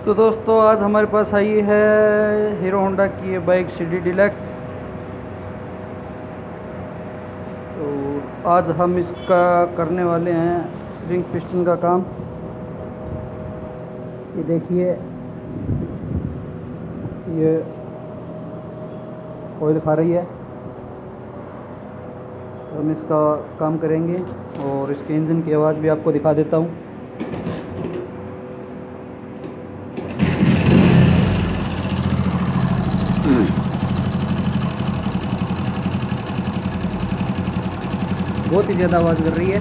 तो दोस्तों आज हमारे पास आई है हीरो होंडा की ये बाइक CD डिलक्स। तो आज हम इसका करने वाले हैं रिंग पिस्टन का काम। ये देखिए, ये ऑयल खा रही है। तो हम इसका काम करेंगे और इसके इंजन की आवाज़ भी आपको दिखा देता हूँ। बहुत ही ज़्यादा आवाज़ कर रही है।